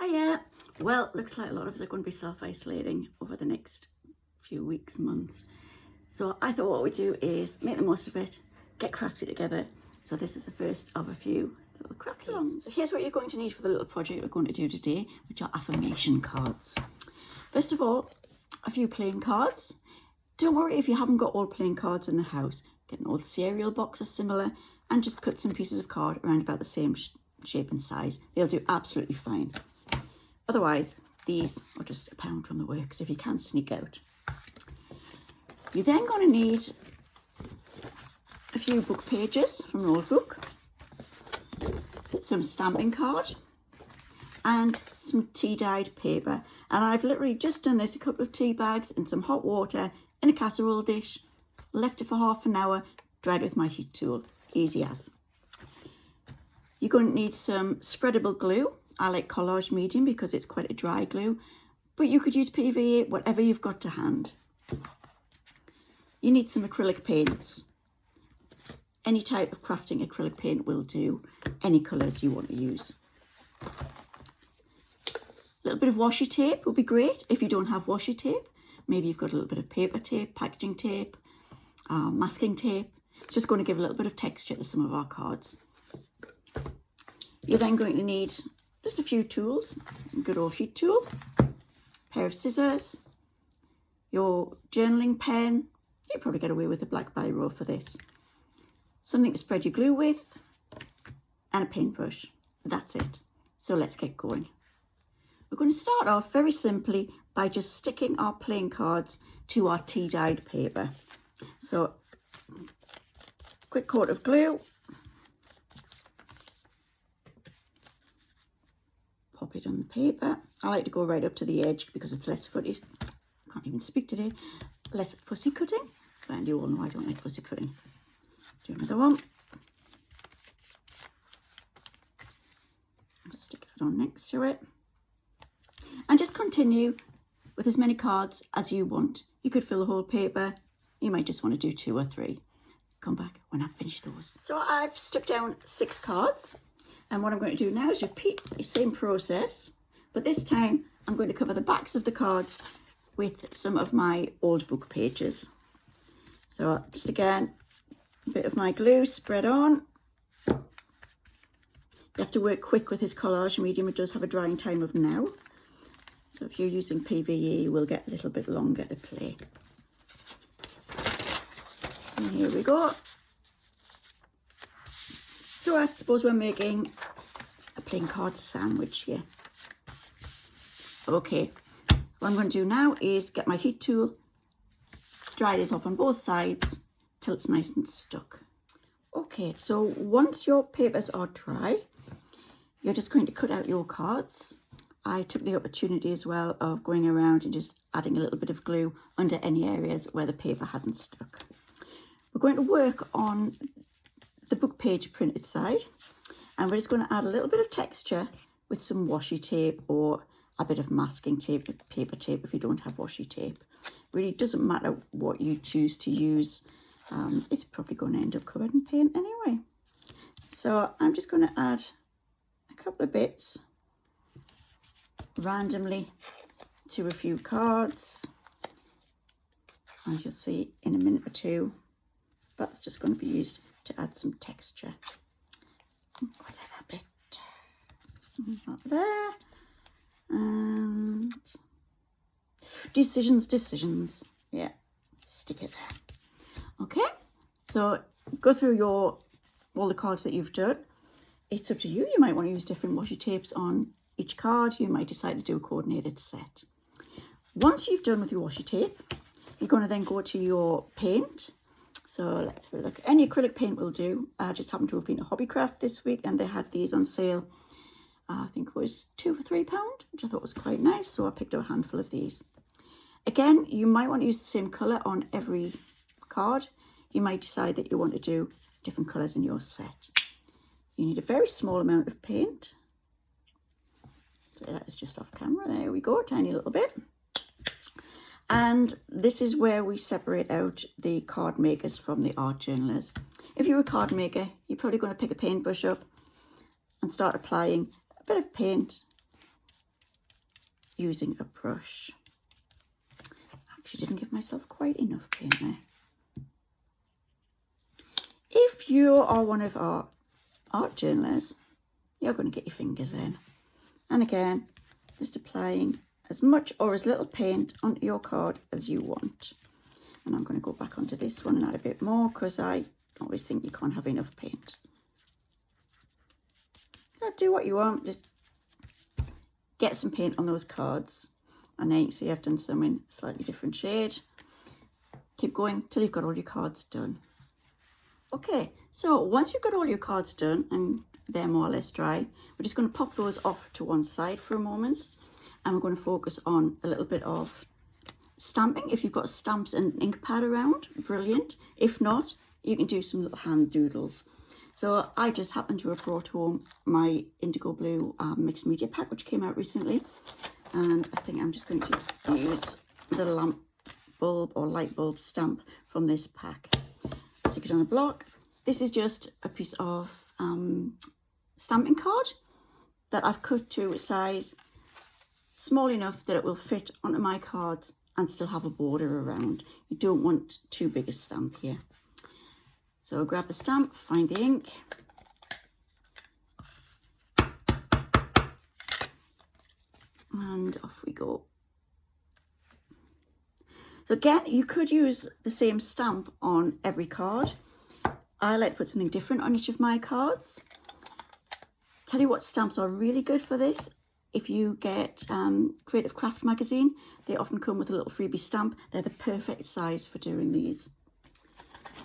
Hiya. Well, looks like a lot of us are going to be self-isolating over the next few weeks, months. So I thought what we'd do is make the most of it, get crafty together. So this is the first of a few little craft alongs. So here's what you're going to need for the little project we're going to do today, which are affirmation cards. First of all, a few playing cards. Don't worry if you haven't got all playing cards in the house. Get an old cereal box or similar and just cut some pieces of card around about the same shape and size. They'll do absolutely fine. Otherwise, these are just £1 from the works if you can't sneak out. You're then going to need a few book pages from an old book, some stamping card and some tea-dyed paper. And I've literally just done this, a couple of tea bags and some hot water in a casserole dish, left it for half an hour, dried with my heat tool, easy as. You're going to need some spreadable glue. I like collage medium because it's quite a dry glue, but you could use PVA, whatever you've got to hand. You need some acrylic paints. Any type of crafting acrylic paint will do, any colours you want to use. A little bit of washi tape would be great if you don't have washi tape. Maybe you've got a little bit of paper tape, packaging tape, masking tape. It's just going to give a little bit of texture to some of our cards. You're then going to need just a few tools, a good old heat tool, a pair of scissors, your journaling pen. You'll probably get away with a black biro for this. Something to spread your glue with, and a paintbrush. That's it. So let's get going. We're going to start off very simply by just sticking our playing cards to our tea-dyed paper. So, quick coat of glue. Pop it on the paper. I like to go right up to the edge because it's less footy. I can't even speak today. Less fussy cutting. And you all know I don't like fussy cutting. Do another one. Stick that on next to it. And just continue with as many cards as you want. You could fill the whole paper. You might just want to do 2 or 3. Come back when I've finished those. So I've stuck down 6 cards. And what I'm going to do now is repeat the same process. But this time I'm going to cover the backs of the cards with some of my old book pages. So just again, a bit of my glue spread on. You have to work quick with this collage medium. It does have a drying time of now. So if you're using PVA, you will get a little bit longer to play. So here we go. So I suppose we're making a playing card sandwich here. Okay, what I'm going to do now is get my heat tool, dry this off on both sides till it's nice and stuck. Okay, so once your papers are dry, you're just going to cut out your cards. I took the opportunity as well of going around and just adding a little bit of glue under any areas where the paper hadn't stuck. We're going to work on the book page printed side, and we're just going to add a little bit of texture with some washi tape or a bit of masking tape, paper tape if you don't have washi tape. Really doesn't matter what you choose to use. It's probably going to end up covered in paint anyway. So I'm just going to add a couple of bits randomly to a few cards, and you'll see in a minute or two that's just going to be used to add some texture. Quite like that bit. That there. And decisions. Yeah, stick it there. Okay, so go through all the cards that you've done. It's up to you. You might want to use different washi tapes on each card. You might decide to do a coordinated set. Once you've done with your washi tape, you're going to then go to your paint. So let's have a look. Any acrylic paint will do. I just happened to have been at Hobbycraft this week and they had these on sale. I think it was £2 for £3, which I thought was quite nice. So I picked up a handful of these. Again, you might want to use the same colour on every card. You might decide that you want to do different colours in your set. You need a very small amount of paint. So that is just off camera. There we go, a tiny little bit. And this is where we separate out the card makers from the art journalers. If you're a card maker, you're probably going to pick a paintbrush up and start applying a bit of paint using a brush. Actually didn't give myself quite enough paint there. If you are one of our art journalers, you're going to get your fingers in. And again, just applying as much or as little paint onto your card as you want. And I'm going to go back onto this one and add a bit more because I always think you can't have enough paint. Now do what you want, just get some paint on those cards. And then you see I've done some in a slightly different shade. Keep going till you've got all your cards done. Okay, so once you've got all your cards done and they're more or less dry, we're just going to pop those off to one side for a moment. And we're going to focus on a little bit of stamping. If you've got stamps and ink pad around, brilliant. If not, you can do some little hand doodles. So I just happened to have brought home my indigo blue mixed media pack, which came out recently. And I think I'm just going to use the lamp bulb or light bulb stamp from this pack. Stick it on a block. This is just a piece of stamping card that I've cut to a size small enough that it will fit onto my cards and still have a border around. You don't want too big a stamp here. So grab the stamp, find the ink. And off we go. So again, you could use the same stamp on every card. I like to put something different on each of my cards. Tell you what stamps are really good for this. If you get Creative Craft magazine, they often come with a little freebie stamp. They're the perfect size for doing these.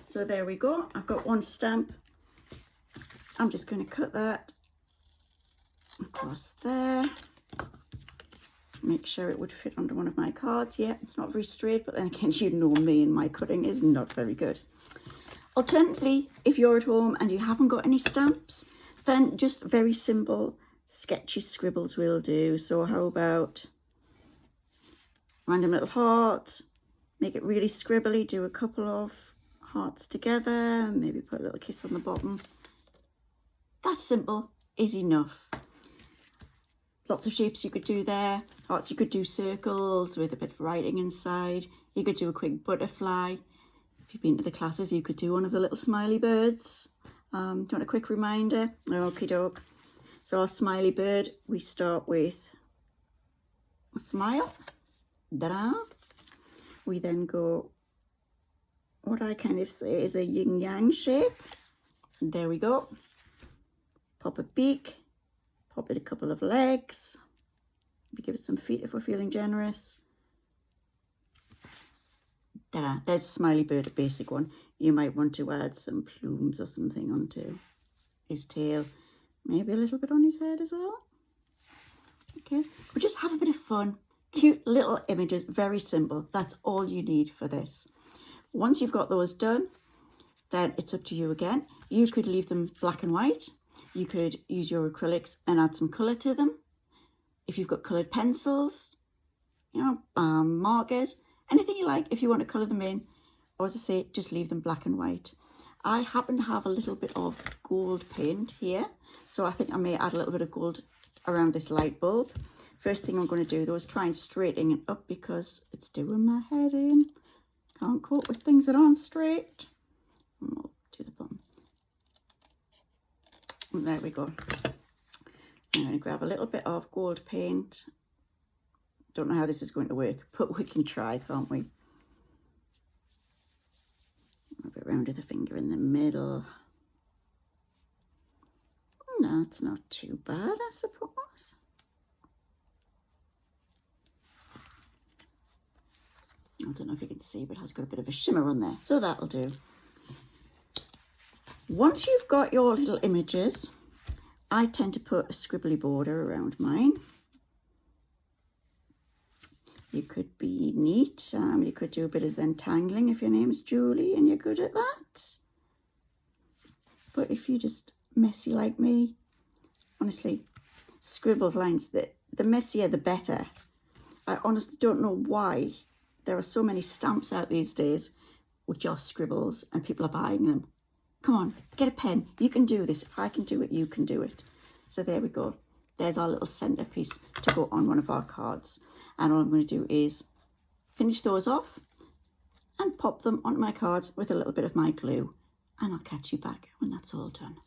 So there we go. I've got one stamp. I'm just going to cut that across there. Make sure it would fit onto one of my cards. Yeah, it's not very straight, but then again, you know me and my cutting is not very good. Alternatively, if you're at home and you haven't got any stamps, then just very simple sketchy scribbles will do. So how about random little hearts, make it really scribbly, do a couple of hearts together, maybe put a little kiss on the bottom. That simple is enough. Lots of shapes you could do there. Hearts, you could do circles with a bit of writing inside. You could do a quick butterfly. If you've been to the classes, you could do one of the little smiley birds. Do you want a quick reminder? Okie doke. So our smiley bird, we start with a smile. Da-da. We then go, what I kind of say is a yin-yang shape. There we go. Pop a beak. Pop it a couple of legs. Maybe give it some feet if we're feeling generous. Ta-da. There's a smiley bird, a basic one. You might want to add some plumes or something onto his tail. Maybe a little bit on his head as well. Okay, but just have a bit of fun. Cute little images, very simple. That's all you need for this. Once you've got those done, then it's up to you again. You could leave them black and white. You could use your acrylics and add some colour to them. If you've got coloured pencils, you know, markers, anything you like, if you want to colour them in, or as I say, just leave them black and white. I happen to have a little bit of gold paint here, so I think I may add a little bit of gold around this light bulb. First thing I'm going to do though is try and straighten it up because it's doing my head in. Can't cope with things that aren't straight. And we'll do the bottom. And there we go. I'm going to grab a little bit of gold paint. Don't know how this is going to work, but we can try, can't we? A bit round with the finger in the middle. No, it's not too bad, I suppose. I don't know if you can see, but it has got a bit of a shimmer on there, so that'll do. Once you've got your little images, I tend to put a scribbly border around mine. You could be neat. You could do a bit of Zentangling if your name's Julie and you're good at that. But if you're just messy like me, honestly, scribbled lines, the messier the better. I honestly don't know why there are so many stamps out these days which are scribbles and people are buying them. Come on, get a pen. You can do this. If I can do it, you can do it. So there we go. there's our little centerpiece to go on one of our cards. And all I'm going to do is finish those off and pop them onto my cards with a little bit of my glue. And I'll catch you back when that's all done.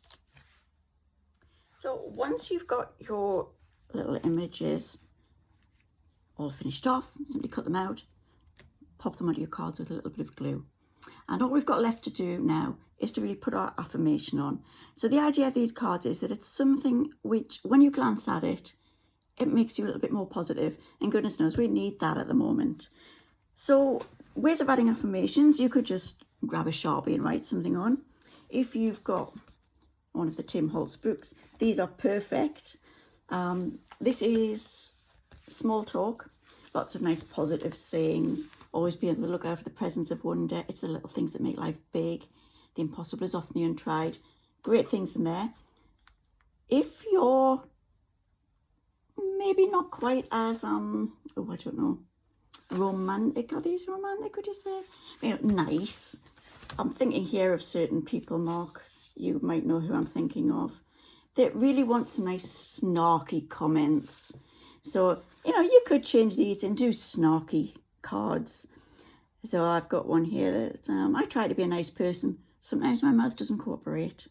So once you've got your little images all finished off, simply cut them out, pop them onto your cards with a little bit of glue. And all we've got left to do now is to really put our affirmation on. So the idea of these cards is that it's something which, when you glance at it, it makes you a little bit more positive. And goodness knows, we need that at the moment. So ways of adding affirmations, you could just grab a Sharpie and write something on. If you've got one of the Tim Holtz books, these are perfect. This is small talk, lots of nice positive sayings. Always be on the lookout for the presence of wonder. It's the little things that make life big. The impossible is often the untried. Great things in there. If you're maybe not quite as, I don't know, romantic. Are these romantic, would you say? Nice. I'm thinking here of certain people, Mark. You might know who I'm thinking of. That really want some nice snarky comments. So, you could change these into snarky cards. So I've got one here that I try to be a nice person. Sometimes my mouth doesn't cooperate.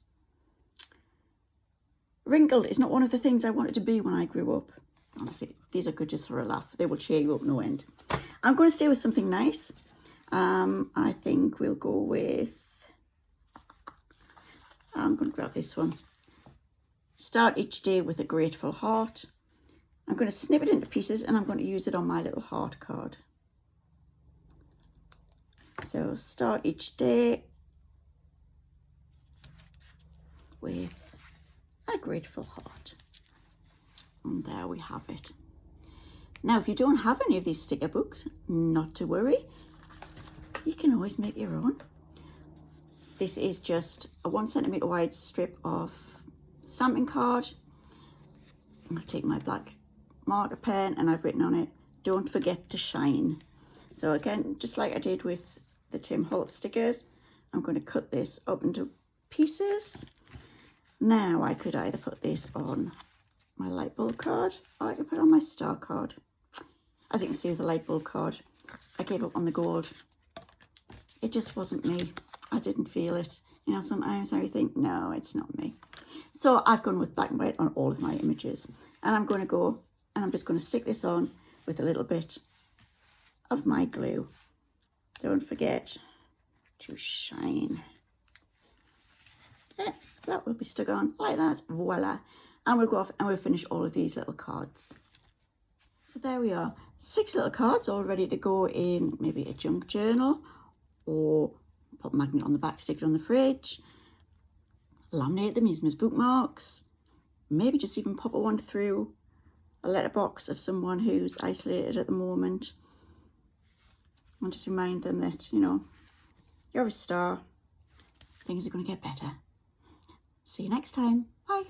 Wrinkled is not one of the things I wanted to be when I grew up. Honestly, these are good just for a laugh. They will cheer you up no end. I'm going to stay with something nice. I think we'll go with, I'm going to grab this one. Start each day with a grateful heart. I'm going to snip it into pieces and I'm going to use it on my little heart card. So start each day with a grateful heart. And there we have it. Now, if you don't have any of these sticker books, not to worry. You can always make your own. This is just a 1 centimetre wide strip of stamping card. I've taken my black marker pen and I've written on it, don't forget to shine. So again, just like I did with the Tim Holtz stickers, I'm going to cut this up into pieces. Now I could either put this on my light bulb card or I could put it on my star card. As you can see with the light bulb card, I gave up on the gold. It just wasn't me. I didn't feel it. Sometimes I think, no, it's not me. So I've gone with black and white on all of my images. And I'm going to go and I'm just going to stick this on with a little bit of my glue. Don't forget to shine. Yeah, that will be stuck on like that. Voila. And we'll go off and we'll finish all of these little cards. So there we are. 6 little cards all ready to go in maybe a junk journal or put a magnet on the back, stick it on the fridge, laminate them, use them as bookmarks, maybe just even pop one through a letterbox of someone who's isolated at the moment. And just remind them that, you're a star. Things are going to get better. See you next time. Bye.